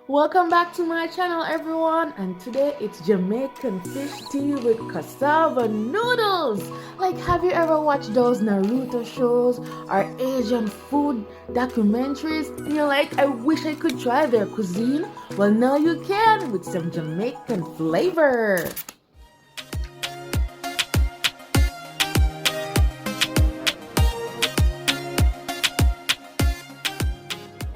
Welcome back to my channel, everyone, and today it's Jamaican fish tea with cassava noodles. Like, have you ever watched those Naruto shows or Asian food documentaries and you're like, I wish I could try their cuisine? Well, now you can with some Jamaican flavor.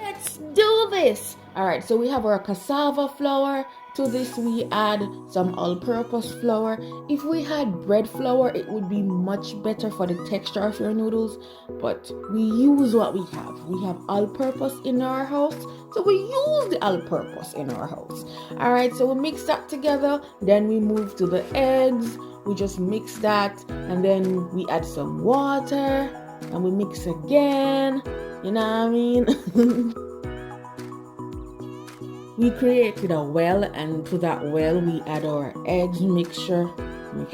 Let's do this. All right, so we have our cassava flour. To this, we add some all-purpose flour. If we had bread flour, it would be much better for the texture of your noodles, but we use what we have. We have all-purpose in our house, so we use the all-purpose in our house. All right, so we mix that together. Then we move to the eggs. We just mix that, and then we add some water, and we mix again. You know what I mean? We created a well, and to that well we add our eggs mixture. All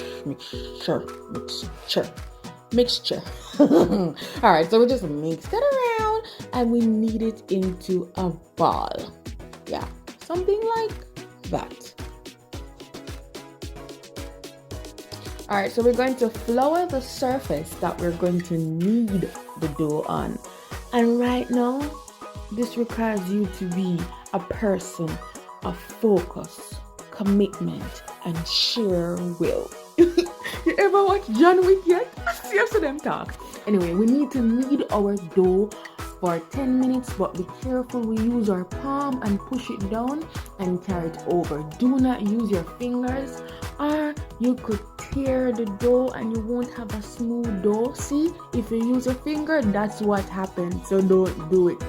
right, so we just mix that around and we knead it into a ball. Yeah, something like that. All right, so we're going to flour the surface that we're going to knead the dough on. And right now, this requires you to be a person of focus, commitment, and sheer will. You ever watch John Wick yet? Seriously, them talk. Anyway, we need to knead our dough for 10 minutes, but be careful. We use our palm and push it down and carry it over. Do not use your fingers, or you could tear the dough and you won't have a smooth dough. See, if you use your finger, that's what happens. So don't do it.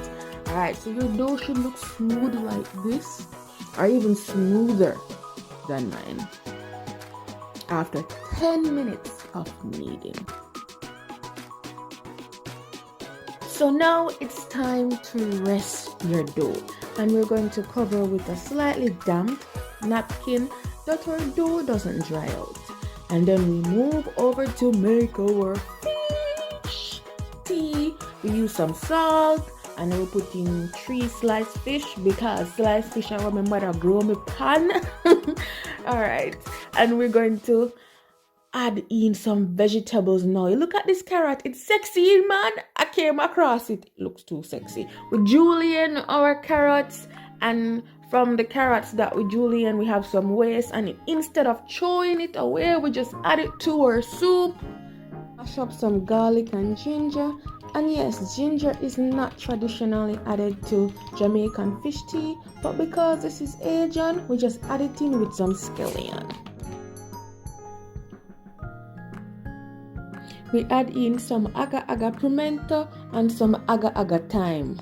Alright, so your dough should look smooth like this, or even smoother than mine after 10 minutes of kneading. So now it's time to rest your dough, and we're going to cover with a slightly damp napkin that our dough doesn't dry out. And then we move over to make our fish tea. We use some salt, and I will put in 3 sliced fish because sliced fish are what my mother grow me pan. Alright, and we're going to add in some vegetables now. You look at this carrot, it's sexy, man. I came across it, it looks too sexy. We julienne our carrots, and from the carrots that we julienne, we have some waste, and instead of throwing it away, we just add it to our soup. Mash up some garlic and ginger. And yes, ginger is not traditionally added to Jamaican fish tea, but because this is Asian, we just add it in with some scallion. We add in some agar-agar pimento and some agar-agar thyme.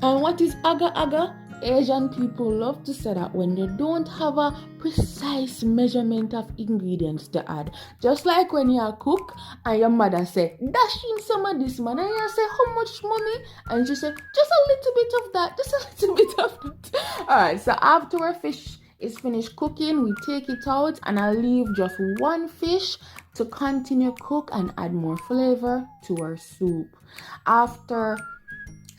And what is agar-agar? Asian people love to say that when they don't have a precise measurement of ingredients to add. Just like when you cook and your mother say, dash in some of this, man. And you say, how much money? And she say, just a little bit of that, just a little bit of that. Alright, so after our fish is finished cooking, we take it out, and I leave just one fish to continue cook and add more flavor to our soup. After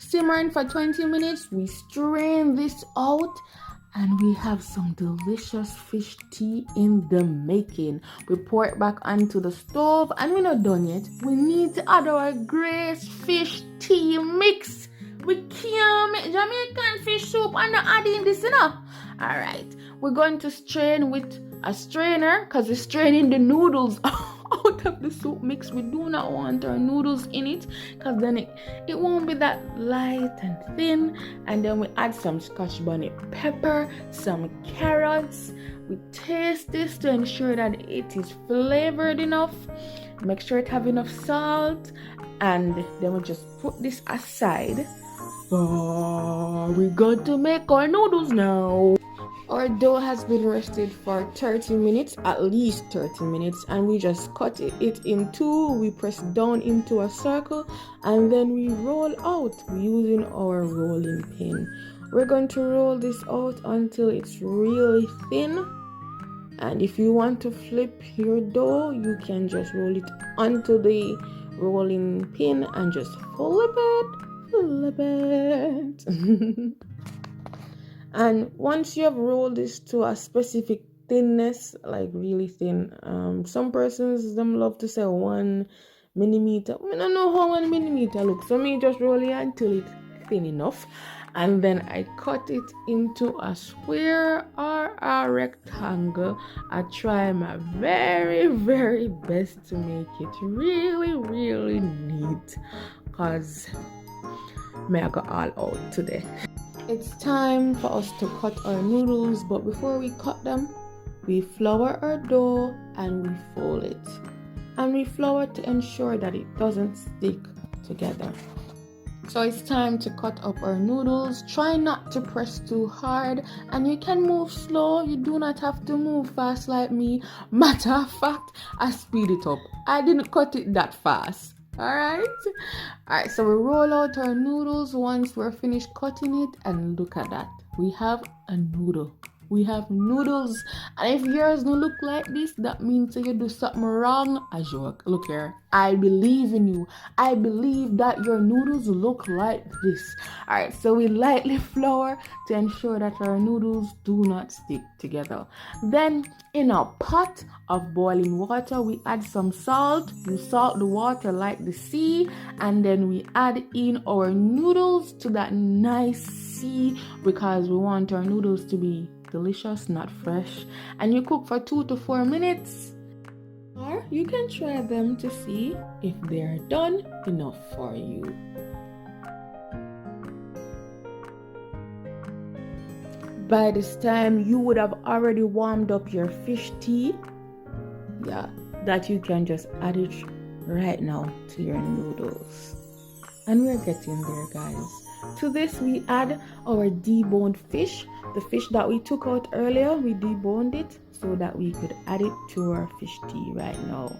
simmering for 20 minutes, we strain this out, and we have some delicious fish tea in the making. We pour it back onto the stove, and we're not done yet. We need to add our Grace fish tea mix. We can't make Jamaican fish soup and not adding this, you know. Alright, we're going to strain with a strainer because we're straining the noodles out of the soup mix. We do not want our noodles in it because then it won't be that light and thin. And then we add some scotch bonnet pepper, some carrots. We taste this to ensure that it is flavored enough. Make sure it have enough salt, and then we just put this aside. We're going to make our noodles now. Our dough has been rested for 30 minutes, at least 30 minutes, and we just cut it in two. We press down into a circle, and then we roll out using our rolling pin. We're going to roll this out until it's really thin, and if you want to flip your dough, you can just roll it onto the rolling pin and just flip it Love it. And once you have rolled this to a specific thinness, like really thin, some persons them love to say 1 millimeter. I don't know how 1 millimeter looks, so me just roll it until it's thin enough, and then I cut it into a square or a rectangle. I try my very, very best to make it really, really neat, cause may I go all out today. It's time for us to cut our noodles, but before we cut them, we flour our dough and we fold it. And we flour to ensure that it doesn't stick together. So it's time to cut up our noodles. Try not to press too hard, and you can move slow. You do not have to move fast like me. Matter of fact, I speed it up. I didn't cut it that fast. Alright, so we roll out our noodles once we're finished cutting it, and look at that. We have a noodle. We have noodles, and if yours don't look like this, that means that you do something wrong. A joke. Look here, I believe in you. I believe that your noodles look like this. Alright, so we lightly flour to ensure that our noodles do not stick together. Then in a pot of boiling water, we add some salt. You salt the water like the sea, and then we add in our noodles to that nice sea, because we want our noodles to be delicious, not fresh. And you cook for 2 to 4 minutes, or you can try them to see if they're done enough for you. By this time, you would have already warmed up your fish tea. Yeah, that you can just add it right now to your noodles. And we're getting there, guys. To this, we add our deboned fish. The fish that we took out earlier, we deboned it so that we could add it to our fish tea right now.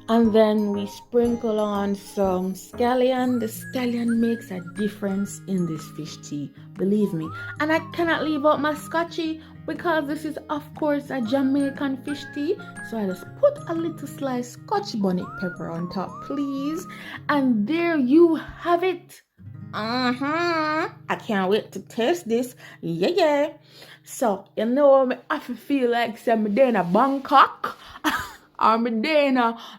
And then we sprinkle on some scallion. The scallion makes a difference in this fish tea, believe me. And I cannot leave out my scotchy, because this is of course a Jamaican fish tea. So I just put a little sliced scotch bonnet pepper on top, please. And there you have it. I can't wait to taste this. Yeah. So you know, I feel like I'm in Bangkok. I'm in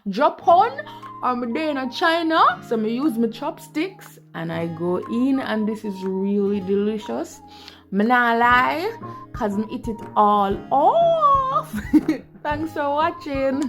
Japan, I'm in China, so I use my chopsticks and I go in, and this is really delicious. I'm not lie, cause I eat it all off. Thanks for watching.